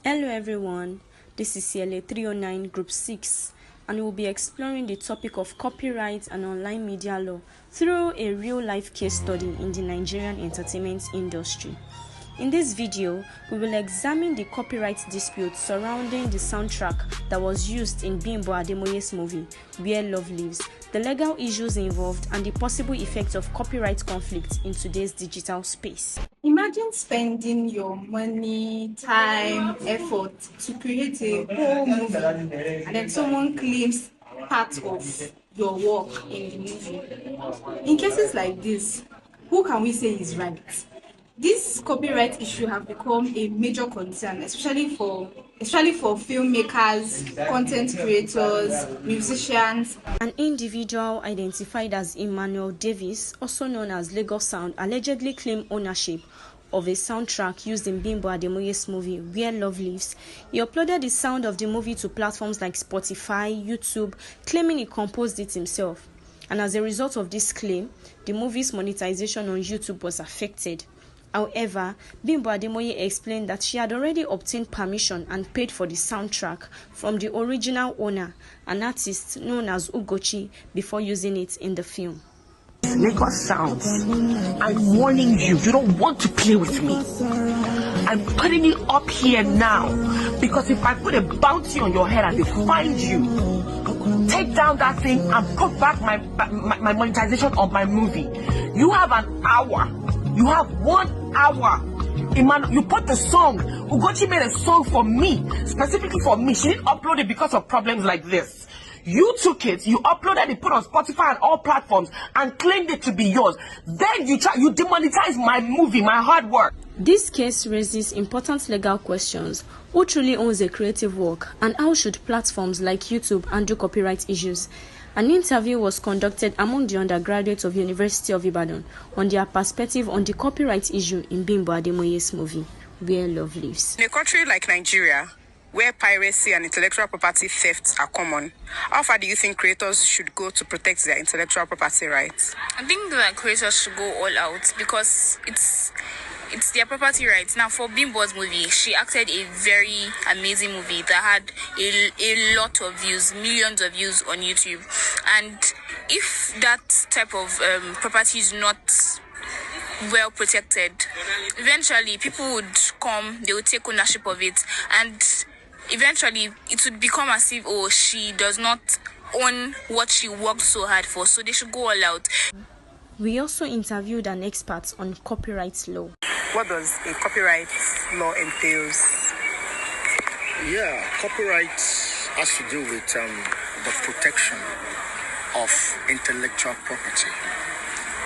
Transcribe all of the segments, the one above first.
Hello everyone, this is CLA 309 Group 6 and we'll be exploring the topic of copyright and online media law through a real-life case study in the Nigerian entertainment industry. In this video, we will examine the copyright dispute surrounding the soundtrack that was used in Bimbo Ademoye's movie, Where Love Lives, the legal issues involved, and the possible effects of copyright conflict in today's digital space. Imagine spending your money, time, effort to create a whole movie and then someone claims part of your work in the movie. In cases like this, who can we say is right? This copyright issue have become a major concern, especially for filmmakers, content creators, musicians. An individual identified as Emmanuel Davis, also known as Lagos Sound, allegedly claimed ownership of a soundtrack used in Bimbo Ademoye's movie, Where Love Lives. He uploaded the sound of the movie to platforms like Spotify, YouTube, claiming he composed it himself. And as a result of this claim, the movie's monetization on YouTube was affected. However, Bimbo Ademoye explained that she had already obtained permission and paid for the soundtrack from the original owner, an artist known as Ugochi, before using it in the film. Lagos Sounds, I'm warning you, you don't want to play with me. I'm putting it up here now because if I put a bounty on your head and they find you, take down that thing and put back my monetization of my movie. You have an hour. You have 1 hour. Emmanuel, you put the song. Ugochi made a song for me, specifically for me. She didn't upload it because of problems like this. You took it, you uploaded it, put on Spotify and all platforms, and claimed it to be yours. Then you demonetized my movie, my hard work. This case raises important legal questions. Who truly owns a creative work, and how should platforms like YouTube handle copyright issues? An interview was conducted among the undergraduates of University of Ibadan on their perspective on the copyright issue in Bimbo Ademoye's movie, Where Love Lives. In a country like Nigeria, where piracy and intellectual property thefts are common, how far do you think creators should go to protect their intellectual property rights? I think that creators should go all out because it's their property rights. Now, for Bimbo's movie, she acted a very amazing movie that had a lot of views, millions of views on YouTube. And if that type of property is not well protected, eventually people would come, they would take ownership of it, and eventually it would become as if, oh, she does not own what she worked so hard for. So they should go all out. We also interviewed an expert on copyright law. What does a copyright law entails? Yeah, copyright has to do with the protection of intellectual property.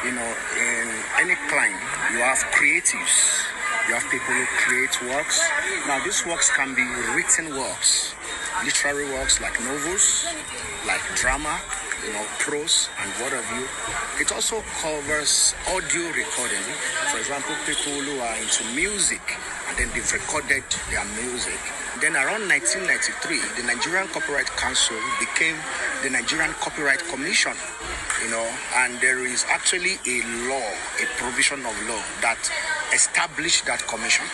You know, in any client, you have creatives. You have people who create works. Now, these works can be written works, literary works like novels, like drama, prose and what have you. It also covers audio recording. For example, people who are into music and then they've recorded their music. Then around 1993, the Nigerian Copyright Council became the Nigerian Copyright Commission. And there is actually a law, a provision of law that established that commission.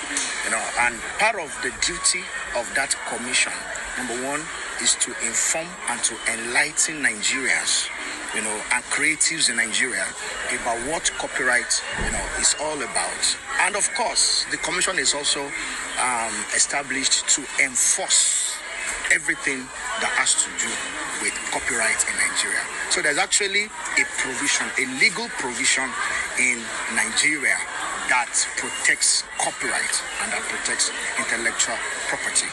And part of the duty of that commission, number one, is to inform and to enlighten Nigerians, and creatives in Nigeria about what copyright, is all about. And of course, the commission is also established to enforce everything that has to do with copyright in Nigeria. So there's actually a provision, a legal provision in Nigeria that protects copyright and that protects intellectual property.